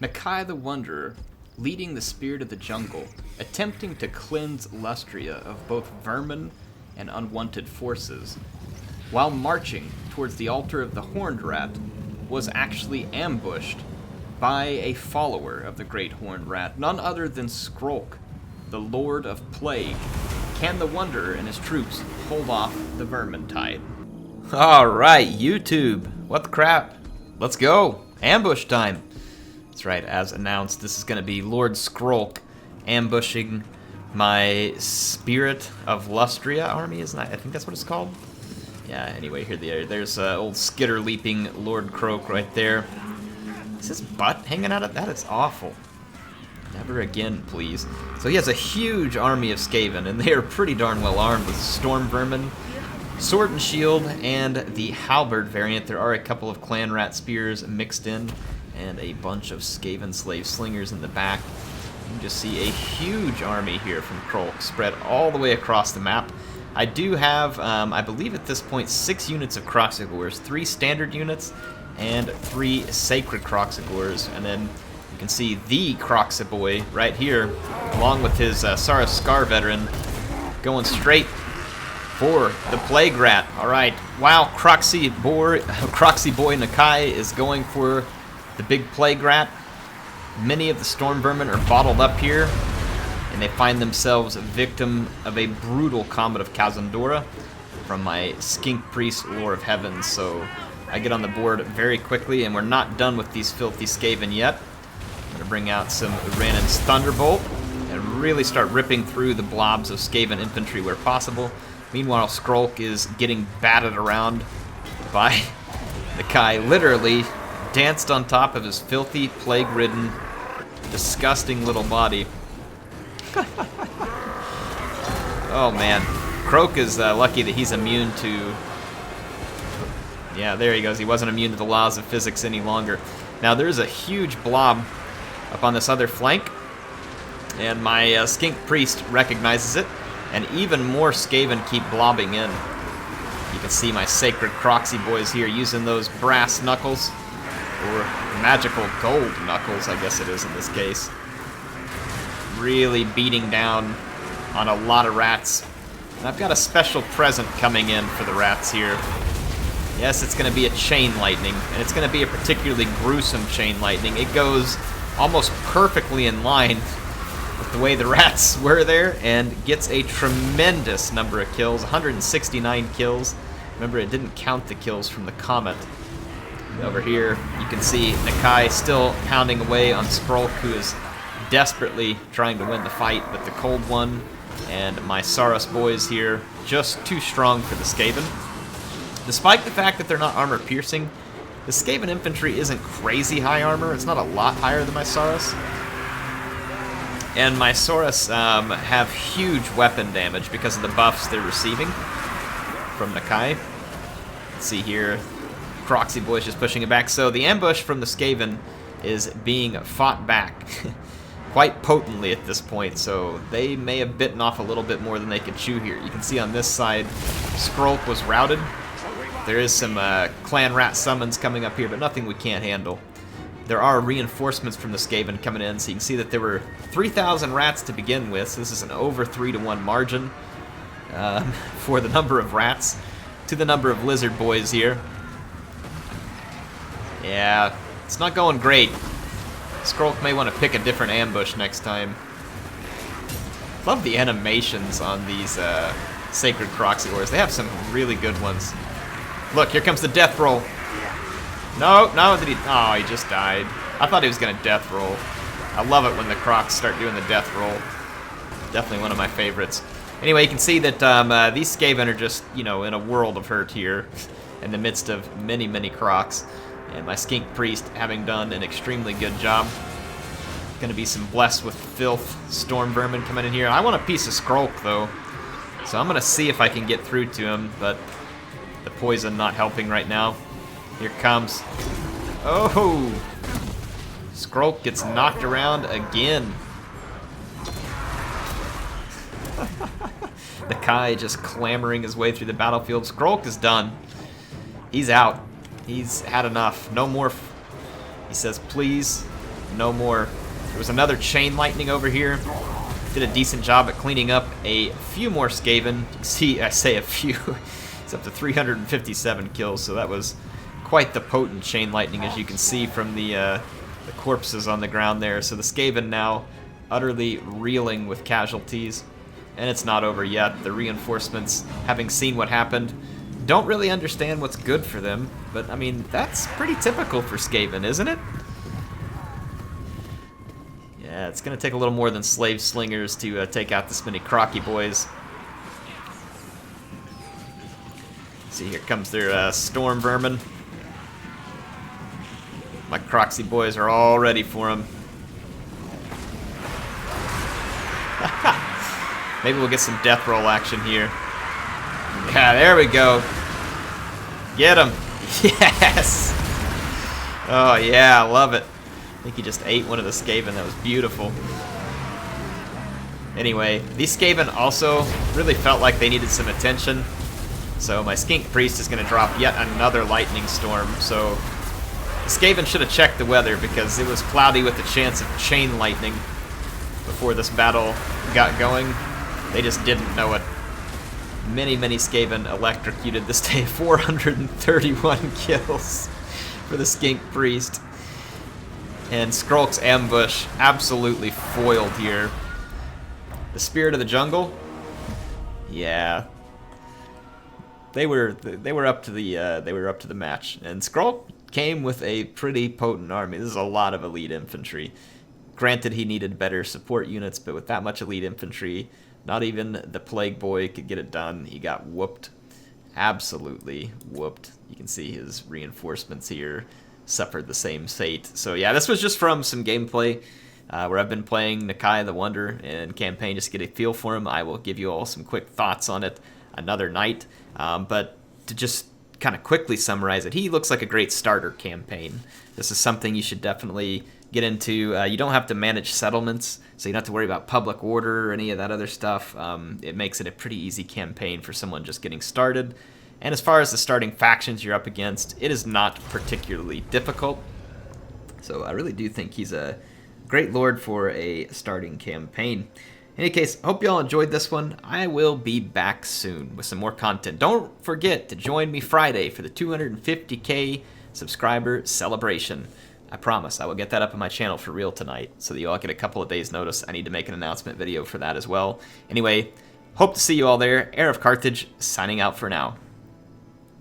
Nakai the Wanderer, leading the spirit of the jungle, attempting to cleanse Lustria of both vermin and unwanted forces, while marching towards the altar of the Horned Rat, was actually ambushed by a follower of the Great Horned Rat, none other than Skrolk, the Lord of Plague. Can the Wanderer and his troops hold off the Vermintide? Alright, YouTube, what the crap? Let's go! Ambush time! That's right, as announced, this is going to be Lord Skrolk ambushing my Spirit of Lustria army, isn't that? I think that's what it's called. Yeah, anyway, there's old skitter leaping Lord Skrolk right there. Is his butt hanging out of that? Is awful. Never again, please. So he has a huge army of Skaven, and they are pretty darn well armed with storm vermin, sword and shield, and the halberd variant. There are a couple of clan rat spears mixed in, and a bunch of Skaven slave slingers in the back. You can just see a huge army here from Skrolk spread all the way across the map. I do have, I believe at this point, 6 units of Kroxigors, 3 standard units, and 3 sacred Kroxigors, and then you can see the Kroxiboy right here, along with his Saras Scar veteran, going straight for the Plague Rat. Alright, wow, Kroxiboy Nakai is going for the big Plague Rat. Many of the storm vermin are bottled up here, and they find themselves a victim of a brutal comet of Kazandora from my Skink Priest Lore of Heaven. So I get on the board very quickly, and we're not done with these filthy Skaven yet. I'm going to bring out some Ranon's Thunderbolt and really start ripping through the blobs of Skaven infantry where possible. Meanwhile, Skrolk is getting batted around by Nakai. Literally danced on top of his filthy, plague-ridden, disgusting little body. Oh man, Skrolk is lucky that he's immune to... Yeah, there he goes. He wasn't immune to the laws of physics any longer. Now there's a huge blob up on this other flank, and my Skink Priest recognizes it, and even more Skaven keep blobbing in. You can see my sacred Kroxiboys here using those brass knuckles, or magical gold knuckles, I guess it is in this case. Really beating down on a lot of rats. And I've got a special present coming in for the rats here. Yes, it's going to be a chain lightning, and it's going to be a particularly gruesome chain lightning. It goes almost perfectly in line with the way the rats were there, and gets a tremendous number of kills, 169 kills. Remember, it didn't count the kills from the comet. Over here, you can see Nakai still pounding away on Skrolk, who is desperately trying to win the fight, but the Cold One and my Saras boys here just too strong for the Skaven. Despite the fact that they're not armor-piercing, the Skaven infantry isn't crazy high armor. It's not a lot higher than my Saras. And my Saras have huge weapon damage because of the buffs they're receiving from Nakai. Let's see here. Kroxiboy's just pushing it back. So the ambush from the Skaven is being fought back quite potently at this point, so they may have bitten off a little bit more than they could chew here. You can see on this side, Skrolk was routed. There is some clan rat summons coming up here, but nothing we can't handle. There are reinforcements from the Skaven coming in, so you can see that there were 3,000 rats to begin with, so this is an over 3-to-1 margin for the number of rats to the number of lizard boys here. Yeah, it's not going great. Skrolk may want to pick a different ambush next time. Love the animations on these sacred Kroxigors. They have some really good ones. Look, here comes the death roll. No, did he? Oh, he just died. I thought he was going to death roll. I love it when the Krox start doing the death roll. Definitely one of my favorites. Anyway, you can see that these Skaven are just, you know, in a world of hurt here in the midst of many, many Krox. And my Skink Priest having done an extremely good job. Gonna be some blessed with filth storm vermin coming in here. I want a piece of Skrolk though, so I'm gonna see if I can get through to him, but the poison not helping right now. Here comes. Oh! Skrolk gets knocked around again. Nakai just clamoring his way through the battlefield. Skrolk is done. He's out. He's had enough. No more. He says, please. no more. There was another chain lightning over here. Did a decent job at cleaning up a few more Skaven. You can see, I say a few. It's up to 357 kills, so that was quite the potent chain lightning, as you can see from the corpses on the ground there. So the Skaven now utterly reeling with casualties, and it's not over yet. The reinforcements, having seen what happened, don't really understand what's good for them, but I mean, that's pretty typical for Skaven, isn't it? Yeah, it's going to take a little more than slave slingers to take out this many crocky boys. See, here comes their storm vermin. My Croxy boys are all ready for them. Maybe we'll get some death roll action here. Yeah, there we go. Get him. Yes. Oh, yeah, I love it. I think he just ate one of the Skaven. That was beautiful. Anyway, these Skaven also really felt like they needed some attention. So my Skink Priest is going to drop yet another lightning storm. So the Skaven should have checked the weather, because it was cloudy with a chance of chain lightning before this battle got going. They just didn't know it. Many, many Skaven electrocuted this day. 431 kills for the Skink Priest. And Skrolk's ambush absolutely foiled here. The Spirit of the Jungle, yeah, they were up to the match. And Skrolk came with a pretty potent army. This is a lot of elite infantry. Granted, he needed better support units, but with that much elite infantry, not even the Plague Boy could get it done. He got whooped, absolutely whooped. You can see his reinforcements here suffered the same fate. So yeah, this was just from some gameplay where I've been playing Nakai the Wonder and campaign just to get a feel for him. I will give you all some quick thoughts on it another night. But to just kind of quickly summarize it, he looks like a great starter campaign. This is something you should definitely get into. You don't have to manage settlements, so you don't have to worry about public order or any of that other stuff. It makes it a pretty easy campaign for someone just getting started. And as far as the starting factions you're up against, it is not particularly difficult. So I really do think he's a great lord for a starting campaign. In any case, I hope you all enjoyed this one. I will be back soon with some more content. Don't forget to join me Friday for the 250K subscriber celebration. I promise I will get that up on my channel for real tonight, so that you all get a couple of days notice. I need to make an announcement video for that as well. Anyway, hope to see you all there. HeirofCarthage signing out for now.